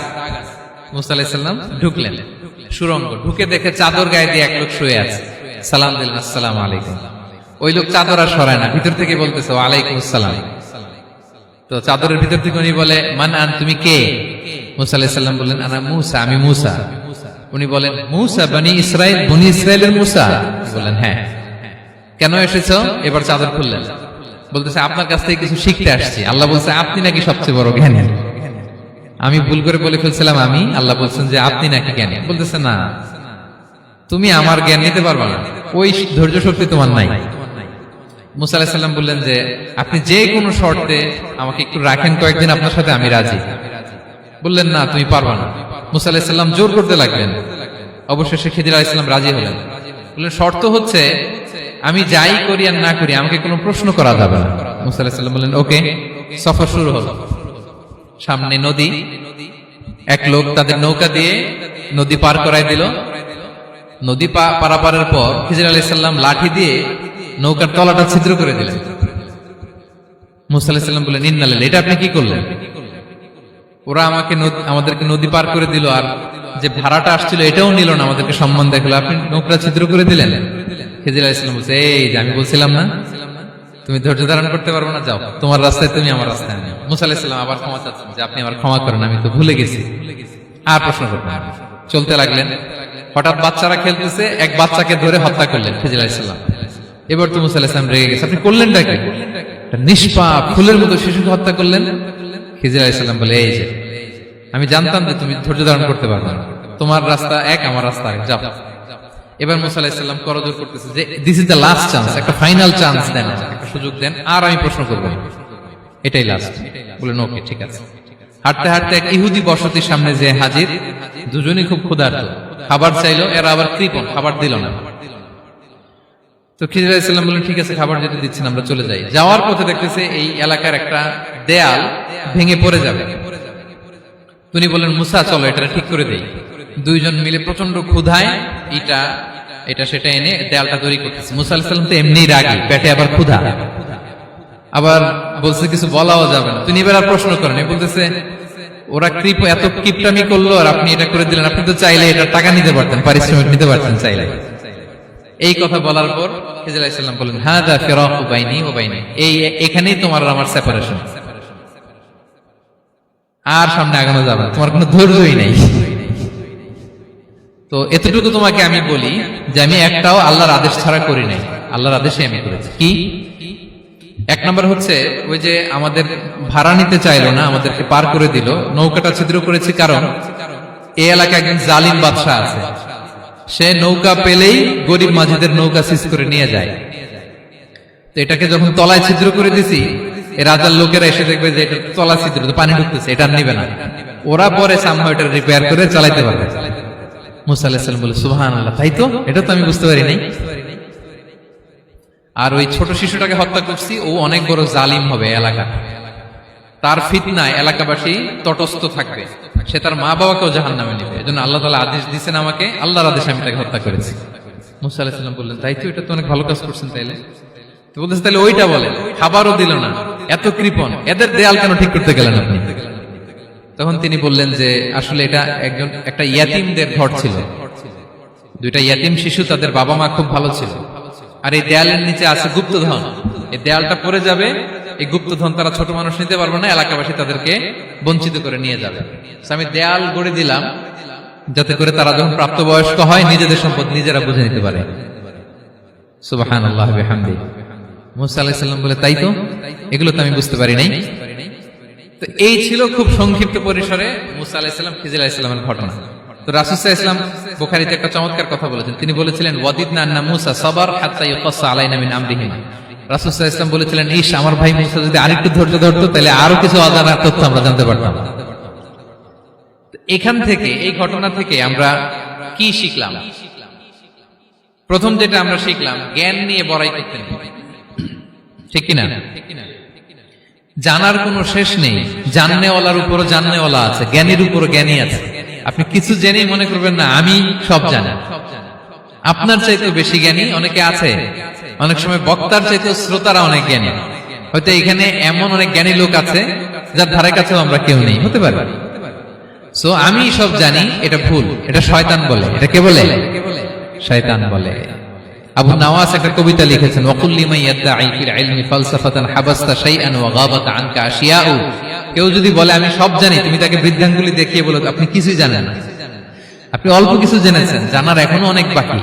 মুসা আলাইহিস সালাম ঢুকলেন সুরঙ্গ, ঢুকে দেখে চাদর গায়ে দিয়ে এক লোক শুয়ে আছে। সালাম দিলেন, আসসালামু আলাইকুম। ওই লোক চাদর আর সরায় না, ভিতর থেকে বলতেছে, ওয়ালাইকুম আসসালাম। তো চাদরের ভিতর থেকে উনি বলে, মান আন, তুমি কে? মুসা আলাইহিস সালাম বললেন, আনা মুসা, আমি মুসা। উনি বলেন, মুসা বনি ইসরাইল, বনি ইসরাইলের মুসা? বললেন, হ্যাঁ। কেন এসেছো? এবার চাদর খুললেন। বলতেছে, আপনার কাছ থেকে কিছু শিখতে আসছি। আল্লাহ বলছে, আপনি নাকি সবচেয়ে বড় জ্ঞানী। আমি ভুল করে বলে ফেলছিলাম আমি। আল্লাহ বলছেন যে আপনি নাকি জ্ঞানী। বলতেছে, না, তুমি আমার জ্ঞান নিতে পারবে না, ওই ধৈর্য শক্তি তোমার নাই। মুসা আলাইহিস সালাম বললেন যে, আপনি যে কোনো শর্তে আমাকে একটু রাখেন কয়েকদিন আপনার সাথে, আমি রাজি। বললেন, না, তুমি পারবে না। মুসা আলাইহিস সালাম জোর করতে লাগলেন। অবশেষে খিদির আলাইহিস সালাম রাজি হলেন। বললেন, শর্ত হচ্ছে আমি যাই করি আর না করি আমাকে কোনো প্রশ্ন করা যাবে না। মুসা আলাইহিস সালাম বললেন, ওকে। সফর শুরু হলো। সামনে নদী, এক লোক তাদের নৌকা দিয়ে নদী পার করাই দিল। নদী পারাপারের পর খিজির আলাইহিস সালাম লাঠি দিয়ে নৌকার তলাটা ছিদ্র করে দিলেন। মুসা আলাইহিস সালাম বললেন, ইন্না লিল্লাহি, এটা আপনি কি করলেন? ওরা আমাদেরকে নদী পার করে দিল, আর যে ভাড়াটা আসছিল এটাও নিল না, আমাদেরকে সম্মান দেখালো, আপনি নৌকা ছিদ্র করে দিলেন। খিজির আলাইহিস সালাম বলছে, এই যে আমি বলছিলাম না তুমি ধৈর্য ধারণ করতে পারবে না, যাও, তোমার রাস্তায় তুমি, আমার রাস্তায় আমি। মুসা আলাইহিস সালাম আবার ক্ষমা চাচ্ছেন যে, আপনি আমার ক্ষমা করেন, আমি তো ভুলে গেছি, আর প্রশ্ন করবেন না। চলতে লাগলেন। হঠাৎ বাচ্চারা খেলতেছে, এক বাচ্চাকে ধরে হত্যা করলেন খিজির আলাইহিস সালাম। এবার তো মুসা আলাইহিস সালাম রেগে গেছে, আপনি করলেনটা কি? নিষ্পাপ ফুলের মতো শিশুকে হত্যা করলেন। খিজির আলাইহিস সালাম বলে, এই যে আমি জানতাম যে তুমি ধৈর্য ধারণ করতে পারবে না, তোমার রাস্তা এক, আমার রাস্তা এক, যাও। এবার মুসা আলাইহিস সালাম করজোর করতেছে যে, this is the last chance, একটা ফাইনাল চান্স দেন, একটা সুযোগ দেন, আর আমি প্রশ্ন করব, এটাই লাস্ট। বলেন, ওকে, ঠিক আছে। হাঁটতে হাঁটতে এক ইহুদি বসতির সামনে যে হাজির, দুজনই খুব ক্ষুধার্ত, খাবার চাইলো, এরা আবার কৃপণ, খাবার দিল না। তো খিজির আলাইহিস সালাম বললেন, ঠিক আছে, খাবার যেতে দিচ্ছেন, আমরা চলে যাই। যাওয়ার পথে দেখতেছে এই এলাকার একটা দেয়াল ভেঙে পড়ে যাবে। তিনি বললেন, মুসা চলো এটা ঠিক করে দেই। দুইজন মিলে প্রচন্ড ক্ষুধায় এটা সেটা এনে দেয়ালটা তৈরি করতেছে। মুসা আলাইহিস সালাম তো এমনি রাগী, পেটে আবার ক্ষুধা, আবার বলছে কিছু বলাও যাবে না। তিনি এবার আর প্রশ্ন করেন, বলতেছে, ওরা এত কিপটামি করলো আর আপনি এটা করে দিলেন, আপনি তো চাইলে এটা টাকা নিতে পারতেন, পারিশ্রমিক নিতে পারতেন চাইলে। এই কথা বলার পর খিজির আলাইহিস সালাম বললেন, হাযা ফিরাকু বাইনি ওয়া বাইনি, এখানেই তোমার আর আমার সেপারেশন, আর সামনে আগানো যাবে না, তোমার কোনো ধৈর্যই নাই। তো এতটুকু তোমাকে আমি বলি যে আমি একটাও আল্লাহর আদেশ ছাড়া করি নাই, আল্লাহর আদেশে আমি করেছি। কি? এক নম্বর হচ্ছে, ওই যে আমাদের ভাড়া নিতে চাইলো না, আমাদেরকে পার করে দিল, নৌকাটা ছিদ্র করেছি কারণ এই এলাকায় একজন জালিম বাদশা আছে, সে নৌকা পেলেই গরিব মাঝিদের নৌকা সিজ করে নিয়ে যায়। তো এটাকে যখন তলায় ছিদ্র করে দিছি, এই রাজার লোকেরা এসে দেখবে যে এটা তলা ছিদ্র, পানি ঢুকতেছে, এটা নিবে না, ওরা পরে সামহাও এটা রিপেয়ার করে চালাইতে পারবে। মুসা আলাইহিস সালাম বলে, সুবহানাল্লাহ, তাই তো, এটা তো আমি বুঝতে পারি নাই। আর ওই ছোট শিশুটাকে হত্যা করছি, ও অনেক বড় জালিম হবে এলাকা, তার ফিতনায় এলাকাবাসী তটস্থ থাকবে। সে তার মা বাবাকেও জাহান্নামে নেবে। এজন্য আল্লাহ তাআলা আদেশ দিয়েছেন আমাকে, আল্লাহর আদেশে আমি তাকে হত্যা করেছি। মুসা আলাইহিস সালাম বললেন, তাই তো, এটা তো অনেক ভালো কাজ করছেন। তাইলে তো বলতেছে, তাহলে ওইটা বলেন। খাবারও দিল না, এত কৃপণ, এদের দেয়াল কেন ঠিক করতে গেলেন আপনি? তখন তিনি বললেন যে আসলে এটা একটা ইয়াতিমদের ঘর ছিল, দুইটা ইয়াতিম শিশু, তাদের বাবা মা খুব ভালো ছিল, আর এই দেয়ালের নিচে আছে গুপ্তধন। এই দেয়ালটা পড়ে যাবে, এই গুপ্তধন তারা ছোট মানুষ নিতে পারবে না, এলাকাবাসী তাদেরকে বঞ্চিত করে নিয়ে যাবে। আমি দেয়াল গড়ে দিলাম যাতে করে তারা যখন প্রাপ্তবয়স্ক হয় নিজেদের সম্পদ নিজেরা বুঝে নিতে পারে। সুবহানাল্লাহ বিহামদিহি। মুসা আলাইহিস সালাম বলে, তাই তো, এগুলো তো আমি বুঝতে পারি নাই। তো এই ছিল খুব সংক্ষিপ্ত পরিসরে মুসা আলাইহিস সালাম খিজির আলাইহিস সালামের ঘটনা। তো রাসূল সাল্লাল্লাহু আলাইহি ওয়াসাল্লাম বুখারীতে একটা চমৎকার কথা বলেছেন। তিনি বলেছিলেন, ওয়াদিদনা আন্না মুসা সাবার হাত্তা ইউকাসসা আলাইনা মিন আমরিহিমা। রাসূল সাল্লাল্লাহু আলাইহি ওয়াসাল্লাম বলেছিলেন, ইস, আমার ভাই মুসা যদি আরেকটু ধৈর্য ধরতো তাহলে আরো কিছু অজানা তথ্য আমরা জানতে পারতাম। এখান থেকে, এই ঘটনা থেকে আমরা কি শিখলাম? প্রথম যেটা আমরা শিখলাম, জ্ঞান নিয়ে বড়াই করতে নেই, ঠিক কিনা? জানার কোনো শেষ নেই, জাননেওয়ালার উপরও জাননেওয়ালা আছে, জ্ঞানীর উপরও জ্ঞানী আছে। আপনি কিছু জেনেই মনে করবেন না আমি সব জানি। আপনার চাইতে বেশি জ্ঞানী অনেকে আছে। অনেক সময় বক্তার চাইতে শ্রোতারা অনেক জ্ঞানী। হয়তো এখানে এমন অনেক জ্ঞানী লোক আছে যার ধারে কাছেও আমরা কেউ নেই, হতে পারে। সো আমি সব জানি, এটা ভুল, এটা শয়তান বলে। এটা কে বলে? শয়তান বলে। আবু নাওয়াস একটা কবিতা লিখেছেন, ওয়াকুল লিমান ইয়াদঈ ফিল ইলমি ফালসাফাতান হাবাসতা শাইআন ওয়া গাবাত আনকা আশিয়াউ। কেউ যদি বলে আমি সব জানি, তুমি তাকে বৃদ্ধাঙ্গুলি দেখিয়ে বলো আপনি কিছুই জানেন না। আপনি অল্প কিছু জেনেছেন, জানার এখনো অনেক বাকি।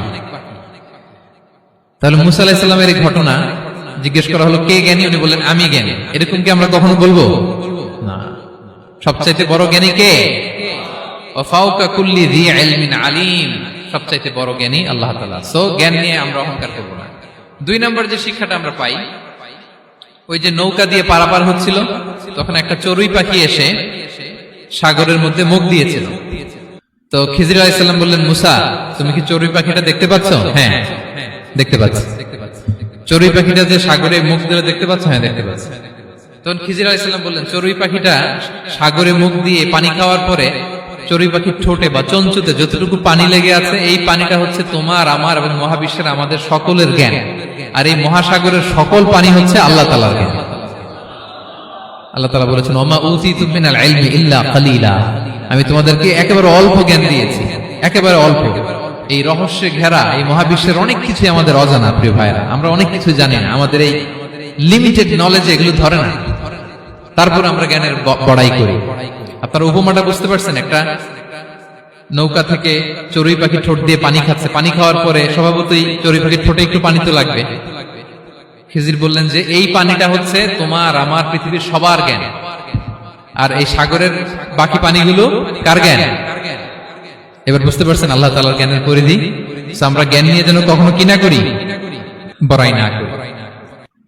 তাহলে মুসা আলাইহিস সালামের এই ঘটনা জিজ্ঞেস করা হলো, কে জ্ঞানী? উনি বললেন, আমি জ্ঞানী। এরকম কি আমরা কখনো বলবো? না। সবচাইতে বড় জ্ঞানী কে? ওয়া ফাওকা কুল্লি যী ইলমিন আলিম। সবচাইতে বড় জ্ঞানী আল্লাহ তাআলা। সো জ্ঞান নিয়ে আমরা অহংকার করব না। দুই নম্বর যে শিক্ষাটা আমরা পাই, ওই যে নৌকা দিয়ে পারাপার হচ্ছিল, তখন একটা চড়ুই পাখি এসে সাগরের মধ্যে মুখ দিয়েছিল। তো খিজির আলাইহিস সালাম বললেন, মুসা, তুমি কি চড়ুই পাখিটা দেখতে পাচ্ছ? হ্যাঁ, দেখতে পাচ্ছি। চড়ুই পাখিটা যে সাগরে মুখ দিলে দেখতে পাচ্ছ? হ্যাঁ, দেখতে পাচ্ছি। তখন খিজির আলাইহিস সালাম বললেন, চড়ুই পাখিটা সাগরে মুখ দিয়ে পানি খাওয়ার পরে চড়ুই পাখির ঠোঁটে বা চঞ্চুতে যতটুকু পানি লেগে আছে, এই পানিটা হচ্ছে তোমার, আমার এবং মহাবিশ্বের আমাদের সকলের জ্ঞান। আর এই মহাসাগরের সকল পানি হচ্ছে আল্লাহ তাআলার জ্ঞান। আল্লাহ তাআলা বলেছেন, ওমা উতিতু মিনাল ইলমি ইল্লা কালিলা। আমি তোমাদেরকে একেবারে অল্প জ্ঞান দিয়েছি, একেবারে অল্প। এই রহস্যে ঘেরা এই মহাবিশ্বের অনেক কিছু আমাদের অজানা। প্রিয় ভাইরা, আমরা অনেক কিছু জানি না, আমাদের এই লিমিটেড নলেজ এগুলো ধরে না, তারপর আমরা জ্ঞানের বড়াই করি। আপনারা উপমাটা বুঝতে পারছেন? একটা নৌকা থেকে চড়ুই পাখি ঠোঁট দিয়ে পানি খাচ্ছে, পানি খাওয়ার পরে স্বভাবতই চড়ুই পাখির ঠোঁটে একটু পানি তো লাগবে। খিজির বললেন যে এই পানিটা হচ্ছে তোমার, আমার, পৃথিবীর সবার জ্ঞান। আর এই সাগরের বাকি পানিগুলো কার জ্ঞান? এবার বুঝতে পারছেন আল্লাহ তাআলার জ্ঞানের পরিধি। আমরা জ্ঞান নিয়ে যেন কখনো কি না করি, বড়াই না করি।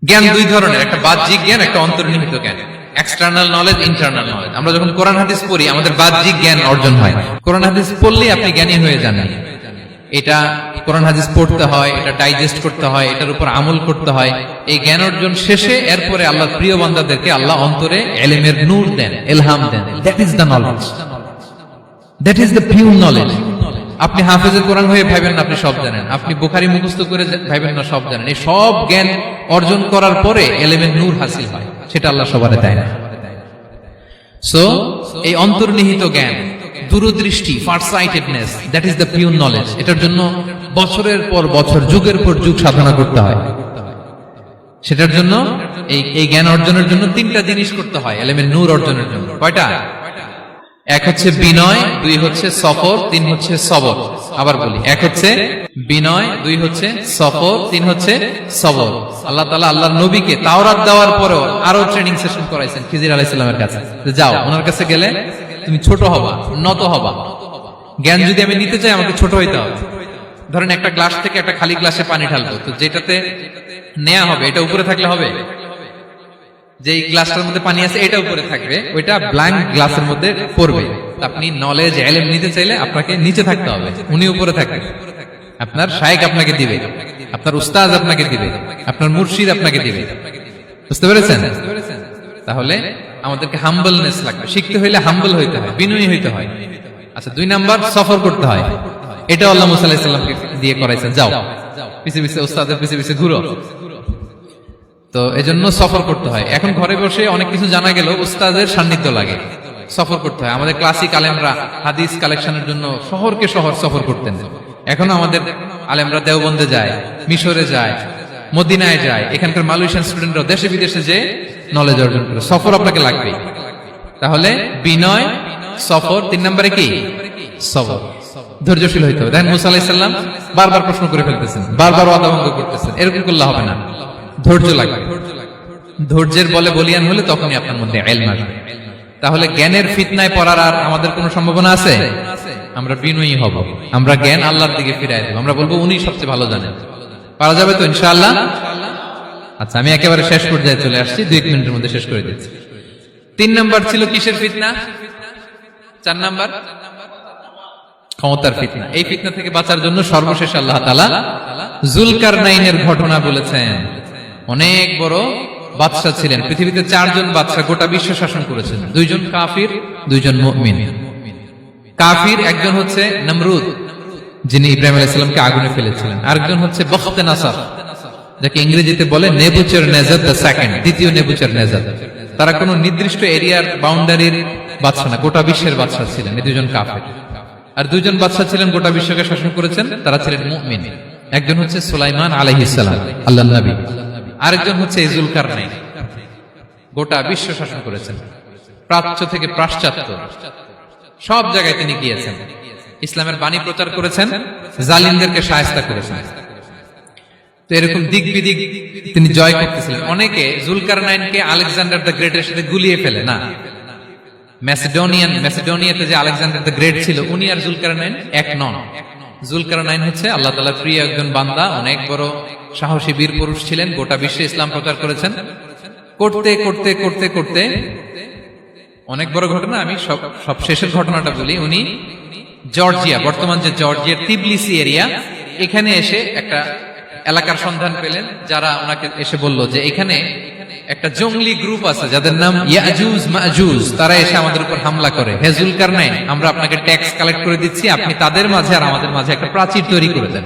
জ্ঞান দুই ধরনের, একটা বাহ্যিক জ্ঞান, একটা অন্তর্নিহিত জ্ঞান। External knowledge, internal knowledge. আমরা যখন কোরআন হাদিস পড়ি আমাদের বাহ্যিক জ্ঞান অর্জন হয়। কোরআন হাদিস পড়লেই আপনি জ্ঞানী হয়ে যান। এটা কোরআন হাদিস পড়তে হয়, এটা ডাইজেস্ট করতে হয়, এটার উপর আমল করতে হয়। এই জ্ঞান অর্জন শেষে এরপরে আল্লাহর প্রিয় বান্দাদেরকে আল্লাহ অন্তরে ইলমের নূর দেন, ইলহাম দেন। That is the knowledge, that is the pure knowledge. আপনি হাফেজে কোরআন হয়ে ভাবেন না আপনি সব জানেন, আপনি বুখারী মুখস্থ করে ভাবেন না সব জানেন। এই সব জ্ঞান অর্জন করার পরে ইলমের নূর হাসিল হয়, সেটা আল্লাহ সবারে দেয় না। সো এই অন্তর্নিহিত জ্ঞান, দূরদৃষ্টি, farsightedness, that is the pure knowledge. এটার জন্য বছরের পর বছর, যুগের পর যুগ সাধনা করতে হয়। সেটার জন্য এই জ্ঞান অর্জনের জন্য তিনটা জিনিস করতে হয় ইলমের নূর অর্জনের জন্য। কয়টা? এক হচ্ছে বিনয়, দুই হচ্ছে সফর, তিন হচ্ছে সবর। আবার বলি, এক হচ্ছে বিনয়, দুই হচ্ছে সফর, তিন হচ্ছে সবর। আল্লাহ তাআলা আল্লাহর নবীকে তাওরাত দেওয়ার পরেও আরো ট্রেনিং সেশন করাইছেন খিজির আলাইহিস সালামের কাছে। যাও, ওনার কাছে গেলে তুমি ছোট হবা, নত হবা। জ্ঞান যদি আমি নিতে চাই আমাকে ছোট হইতে হবে। ধরেন একটা গ্লাস থেকে একটা খালি গ্লাসে পানি ঢালবো, তো যেটাতে নেওয়া হবে এটা উপরে থাকলে হবে? যে গ্লাসটার মধ্যে পানি আছে এটা উপরে থাকবে, ওইটা ব্ল্যাঙ্ক গ্লাসের মধ্যে পড়বে। আপনি নলেজ, ইলম নিতে চাইলে আপনাকে নিচে থাকতে হবে, উনি উপরে থাকবেন। আপনার শায়েখ আপনাকে দিবে, আপনার উস্তাদ আপনাকে দিবে, আপনার মুর্শিদ আপনাকে দিবে। বুঝতে পেরেছেন? তাহলে আমাদেরকে হাম্বলনেস লাগবে, শিখতে হইলে হাম্বল হইতে হয়, বিনয়ী হইতে হয়। আচ্ছা, 2 নাম্বার সফর করতে হয়। এটা আল্লাহ মুসা আলাইহিস সালামকে দিয়ে করাইছেন, যাও পিছে পিছে উস্তাদের পিছে পিছে ঘুরো। তো এজন্য সফর করতে হয়। এখন ঘরে বসে অনেক কিছু জানা গেল, উস্তাদের সান্নিধ্য লাগে, সফর করতে হয়। আমাদের ক্লাসিক আলেমরা হাদিস কালেকশনের জন্য শহরকে শহর সফর করতেন। এখনো আমাদের আলেমরা দেওবন্দে যায়, মিশরে যায়, মদিনায় যায়, এখানকার মালয়েশিয়ান স্টুডেন্টরা দেশে বিদেশে যে নলেজ অর্জন করে। সফর আপনাকে লাগবে। তাহলে বিনয়, সফর, 3 নম্বরে কি সবর, ধৈর্যশীল হইতে হবে। দেখেন মুসা আলাইহিস সালাম বারবার প্রশ্ন করে ফেলতেছেন, বারবার ওয়াদা ভঙ্গ করতেছেন, এরকম করলে হবে না, ধৈর্য লাগবে। ধৈর্যের বলে বলিয়ান হলে তখনই আপনার মধ্যে ইলম আসবে। তাহলে জ্ঞানের ফিতনায় পড়ার আর আমাদের কোনো সম্ভাবনা আছে? আমরা বিনয়ী হব, আমরা জ্ঞান আল্লাহর দিকে ফিরাই দেব, আমরা বলবো উনি সবচেয়ে ভালো জানেন। পারা যাবে তো ইনশাআল্লাহ? আচ্ছা, আমি একেবারে শেষ পর্যায়ে চলে আসছি, 2 মিনিটের মধ্যে শেষ করে দিচ্ছি। 3 নাম্বার ছিল কিসের ফিতনা? 4 নাম্বার ক্ষমতার ফিতনা। এই ফিতনা থেকে বাঁচার জন্য সর্বশেষ আল্লাহ তাআলা যুলকারনাইনের ঘটনা বলেছেন। অনেক বড় বাদশা ছিলেন, পৃথিবীতে 4 জন বাদশা গোটা বিশ্ব শাসন করেছেন। 2 জন কাফির, 2 জন মুমিন। কাফির একজন হচ্ছে নমরুদ, যিনি ইব্রাহিম আলাইহিস সালামকে আগুনে ফেলেছিলেন। আরেকজন হচ্ছে বখতে নাসার, যাকে ইংরেজিতে বলে নেবুচারনেজার দ্য সেকেন্ড, দ্বিতীয় নেবুচারনেজার। তারা কোনো নির্দিষ্ট এরিয়ার বাউন্ডারির বাদশা না, গোটা বিশ্বের বাদশা ছিলেন। এই 2 জন কাফির। আর 2 জন বাদশা ছিলেন গোটা বিশ্বকে শাসন করেছেন, তারা ছিলেন মুমিন। একজন হচ্ছে সুলাইমান আলাইহিস সালাম, আল্লাহর নবী। আরেকজন হচ্ছে যুলকারনাইন, গোটা বিশ্ব শাসন করেছেন, প্রাচ্য থেকে পাশ্চাত্য সব জায়গায় তিনি গিয়েছেন, ইসলামের বাণী প্রচার করেছেন, জালিমদেরকে শায়েস্তা করেছেন। তো এরকম দিক বিদিক তিনি জয় করতেছিলেন। অনেকে যুলকারনাইনকে আলেকজান্ডার দ্য গ্রেটের সাথে গুলিয়ে ফেলে না। ম্যাসিডোনিয়াতে যে আলেকজান্ডার দ্য গ্রেট ছিল, উনি আর যুলকারনাইন এক নন। যুলকারনাইন হচ্ছে আল্লাহ তাআলার প্রিয় একজন বান্দা, অনেক বড় সাহসী বীর পুরুষ ছিলেন, গোটা বিশ্বে ইসলাম প্রচার করেছেন। করতে করতে করতে করতে অনেক বড় ঘটনা, আমি সব শেষের ঘটনাটা বলি। উনি জর্জিয়া, বর্তমান যে জর্জিয়ার তিবলিসি এরিয়া, এখানে এসে একটা এলাকার সন্ধান পেলেন, যারা ওনাকে এসে বলল যে এখানে একটা জঙ্গলি গ্রুপ আছে যাদের নাম ইয়াজুজ মাজুজ, তারা এসে আমাদের উপর হামলা করে। হে যুলকারনাইন, আমরা আপনাকে ট্যাক্স কালেক্ট করে দিচ্ছি, আপনি তাদের মাঝে আর আমাদের মাঝে একটা প্রাচীর তৈরি করে দেন।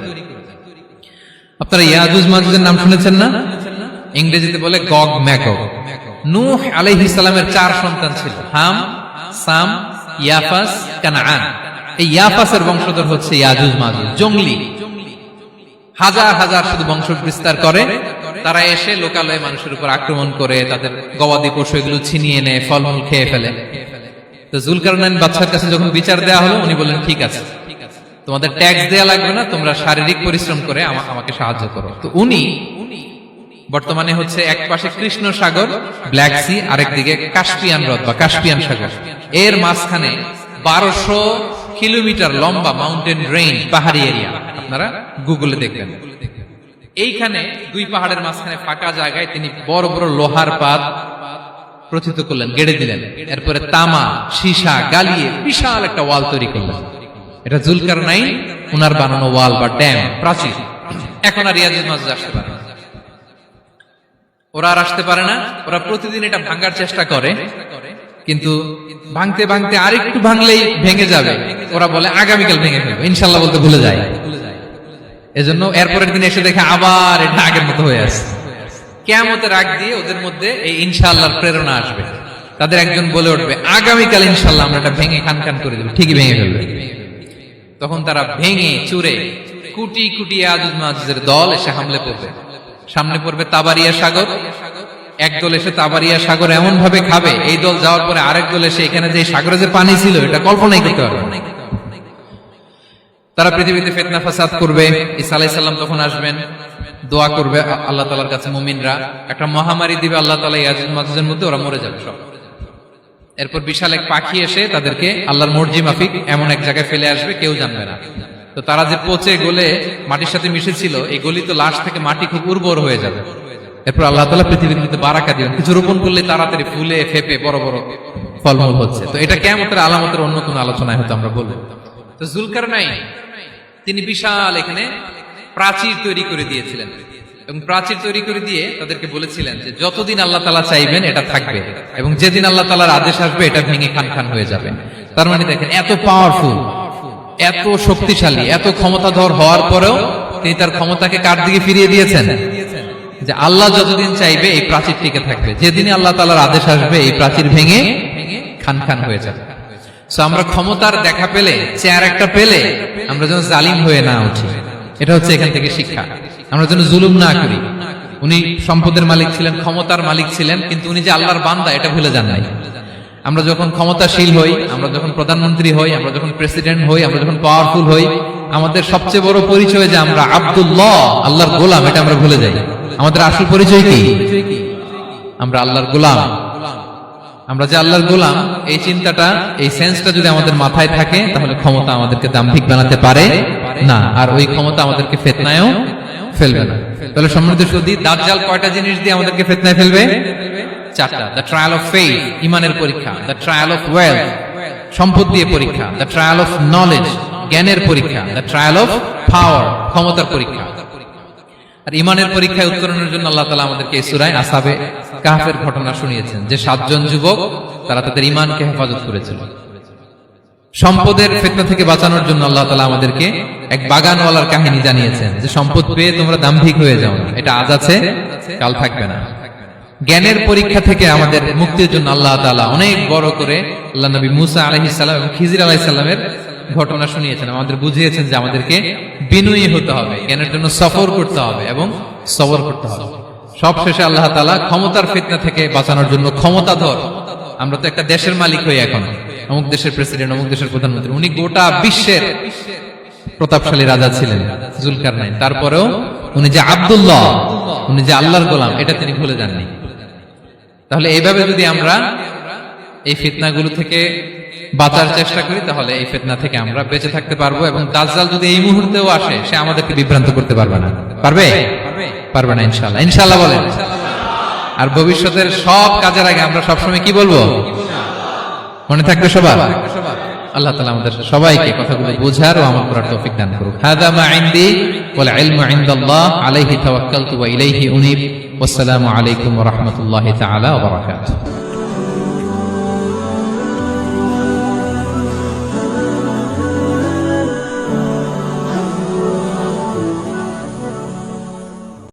আপনারা ইয়াজুজ মাজুজের নাম শুনেছেন না? ইংরেজিতে বলে গগ ম্যাগগ। নূহ আলাইহিস সালামের 4 সন্তান ছিল, হাম, সাম, ইয়াফাস, কানাআন। এই ইয়াফাসের বংশধর হচ্ছে ইয়াজুজ মাজুজ, জঙ্গলি, হাজার হাজার শুধু বংশ বিস্তার করে। তারা এসে লোকালয়ে মানুষের উপর আক্রমণ করে, তাদের গবাদি পশু এগুলো ছিনিয়ে নেয়, ফলমূল খেয়ে ফেলে। তো যুলকারনাইন বাদশার কাছে যখন বিচার দেওয়া হলো, উনি বললেন ঠিক আছে, তোমাদের ট্যাক্স দেয়া লাগবে না, তোমরা শারীরিক পরিশ্রম করে আমাকে সাহায্য করো। তো উনি বর্তমানে হচ্ছে এক পাশে কৃষ্ণ সাগর, ব্ল্যাক সি, আরেকদিকে কাস্পিয়ান হ্রদ বা কাস্পিয়ান সাগর, এর মাঝখানে 1200 কিলোমিটার লম্বা মাউন্টেন রেঞ্জ, পাহাড়ি এরিয়া। আপনারা গুগলে দেখবেন। এইখানে 2 পাহাড়ের মাঝখানে ফাঁকা জায়গায় তিনি বড় বড় লোহার পাত প্রথিত করলেন, গেড়ে দিলেন। এরপরে তামা, সীসা গালিয়ে বিশাল একটা ওয়াল তৈরি করলেন। এটা যুলকারনাইন উনার বানানো ওয়াল বা ড্যাম, প্রাচীর। এখন আর ইয়াজুজ মাজুজ আসতে পারে না, ওরা আর আসতে পারে না। ওরা প্রতিদিন এটা ভাঙার চেষ্টা করে, কিন্তু ভাঙতে ভাঙতে আরেকটু ভাঙলেই ভেঙে যাবে। ওরা বলে আগামীকাল ভেঙে ফেলবে, ইনশাল্লাহ বলতে ভুলে যায়। এজন্য এরপরের দিন এসে দেখে আবার এটা আগের মতো হয়ে আসে। কিয়ামতের আগ দিয়ে ওদের মধ্যে এই ইনশাআল্লাহর প্রেরণা আসবে। তাদের একজন বলে উঠবে, আগামীকাল ইনশাআল্লাহ আমরা এটা ভেঙে খান খান করে দেব, ঠিকই ভেঙে ফেলবে। তখন তারা ভেঙে চুরে কুটি কুটি ইয়াজুজ মাজুজের দল এসে হামলে পড়বে। সামনে পড়বে তাবারিয়া সাগর, একদল এসে তাবারিয়া সাগর এমন ভাবে খাবে, এই দল যাওয়ার পরে আরেক দল এসে এখানে যে সাগরে যে পানি ছিল এটা কল্পনাই করতে পারবে না। তারা পৃথিবীতে ফিতনা ফাসাদ করবে। ঈসা আলাইহিস সালাম তখন আসবেন, দোয়া করবে আল্লাহ তাআলার কাছে মুমিনরা, একটা মহামারী দিবে আল্লাহ তাআলা ইয়াজুজ মাজুজের মধ্যে, ওরা মরে যাবে সব। এরপর বিশাল এক পাখি এসে তাদেরকে আল্লাহর মর্জি মাফিক এমন এক জায়গায় ফেলে আসবে, কেউ জানবে না। তো তারা যে পচে গলে মাটির সাথে মিশেছিল, এই গলিত লাশ থেকে মাটি খুব উর্বর হয়ে যাবে। এরপর আল্লাহ তাআলা পৃথিবীর মধ্যে বারাকা দিবেন, কিছু রোপণ করলে তাড়াতাড়ি ফুলে ফেপে বড় বড় ফলমূল হচ্ছে। তো এটা কিয়ামতের আলামতের অন্য কোন আলোচনায় হয়তো আমরা বলবো। তো যুলকারনাইন তিনি বিশাল এখানে প্রাচীর তৈরি করে দিয়েছিলেন। এবং প্রাচীর তৈরি করে দিয়ে তাদেরকে বলেছিলেন যে যতদিন আল্লাহ তাআলা চাইবেন এটা থাকবে, এবং যেদিন আল্লাহ তাআলার আদেশ আসবে এটা ভেঙে খান খান হয়ে যাবে। তার মানে দেখেন, এত পাওয়ারফুল, এত শক্তিশালী, এত ক্ষমতাধর হওয়ার পরেও তিনি তার ক্ষমতাকে কার দিকে ফিরিয়ে দিয়েছেন? যে আল্লাহ যতদিন চাইবে এই প্রাচীর টিকে থাকবে, যেদিনই আল্লাহ তাআলার আদেশ আসবে এই প্রাচীর ভেঙে খান খান হয়ে যাবে। সো আমরা ক্ষমতার দেখা পেলে, চেয়ার একটা পেলে আমরা যেন জালিম হয়ে না উঠি, এটা হচ্ছে এখান থেকে শিক্ষা। আমরা যেন জুলুম না করি। উনি সম্পদের মালিক ছিলেন, ক্ষমতার মালিক ছিলেন, কিন্তু উনি যে আল্লাহর বান্দা এটা ভুলে যান নাই। আমরা যখন ক্ষমতাশীল হই, আমরা যখন প্রধানমন্ত্রী হই, আমরা যখন প্রেসিডেন্ট হই, আমরা যখন পাওয়ারফুল হই, আমাদের সবচেয়ে বড় পরিচয় যে আমরা আব্দুল্লাহ, আল্লাহর গোলাম, এটা আমরা ভুলে যাই। আমাদের আসল পরিচয় কি? আমরা আল্লাহর গোলাম। আমরা যে আল্লাহর গোলাম, এই চিন্তাটা, এই সেন্সটা যদি আমাদের মাথায় থাকে, তাহলে ক্ষমতা আমাদেরকে দাম্ভিক বানাতে পারে না, আর ওই ক্ষমতা আমাদেরকে ফিতনায়ও ফেলবে না। তাহলে সম্মানিত সুধী, দাজ্জাল কয়টা জিনিস দিয়ে আমাদেরকে ফিতনায় ফেলবে? চারটা। দ্য ট্রায়াল অফ ফেইথ, ইমানের পরীক্ষা; দ্য ট্রায়াল অফ ওয়েলথ, সম্পদ দিয়ে পরীক্ষা; দ্য ট্রায়াল অফ নলেজ, জ্ঞানের পরীক্ষা; দ্য ট্রায়াল অফ পাওয়ার, ক্ষমতার পরীক্ষা। আর ইমানের পরীক্ষায় উত্তরণের জন্য আল্লাহ তাআলা আমাদেরকে এই সূরায় আসহাবে কাহফের ঘটনা শুনিয়েছেন, যে 7 জন যুবক তারা তাদের ইমানকে হেফাজত করেছিল। সম্পদের ফিতনা থেকে বাঁচানোর জন্য আল্লাহ তাআলা আমাদেরকে এক বাগানওয়ালার কাহিনী জানিয়েছেন, যে সম্পদ পেয়ে তোমরা দাম্ভিক হয়ে যাও না, এটা আজ আছে কাল থাকবে না। জ্ঞানের পরীক্ষা থেকে আমাদের মুক্তির জন্য আল্লাহ তাআলা অনেক বড় করে আল্লাহ নবী মুসা আলাইহিস সালাম এবং খিজির আলাইহিস সালামের ঘটনা শুনিয়েছেন, আমাদের বুঝিয়েছেন যে আমাদেরকে বিনয়ী হতে হবে, জ্ঞানের জন্য সফর করতে হবে এবং সবর করতে হবে। সবশেষে আল্লাহ তাআলা ক্ষমতার ফিতনা থেকে বাঁচানোর জন্য ক্ষমতাধর, আমরা তো একটা দেশের মালিক হই এখন, অমুক দেশের প্রেসিডেন্ট, অমুক দেশের প্রধানমন্ত্রী, উনি গোটা বিশ্বের প্রতাপশালী রাজা ছিলেন জুলকারনাইন, তারপরেও উনি যে আব্দুল্লাহ, উনি যে আল্লাহর গোলাম, এটা তিনি ভুলে যাননি। তাহলে এইভাবে যদি আমরা এই ফিতনাগুলো থেকে বাঁচার চেষ্টা করি, তাহলে এই ফিতনা থেকে আমরা বেঁচে থাকতে পারবো, এবং দাজ্জাল যদি এই মুহূর্তেও আসে, সে আমাদেরকে বিভ্রান্ত করতে পারবে না। পারবে? পারবে না ইনশাআল্লাহ। ইনশাআল্লাহ বলেন। আর ভবিষ্যতের সব কাজের আগে আমরা সবসময় কি বলবো? মনে থাকবে সবার? আল্লাহ তাআলা আমাদের সবাইকে কথাগুলো বোঝার ও আমল করার তৌফিক দান করুক। হাযা মা ইনদি ওয়াল ইলমু ইনদাল্লাহ আলাইহি তাওয়াক্কালতু ওয়া ইলাইহি উনীব। ওয়াসসালামু আলাইকুম ওয়া রাহমাতুল্লাহি তাআলা ওয়া বারাকাতুহু।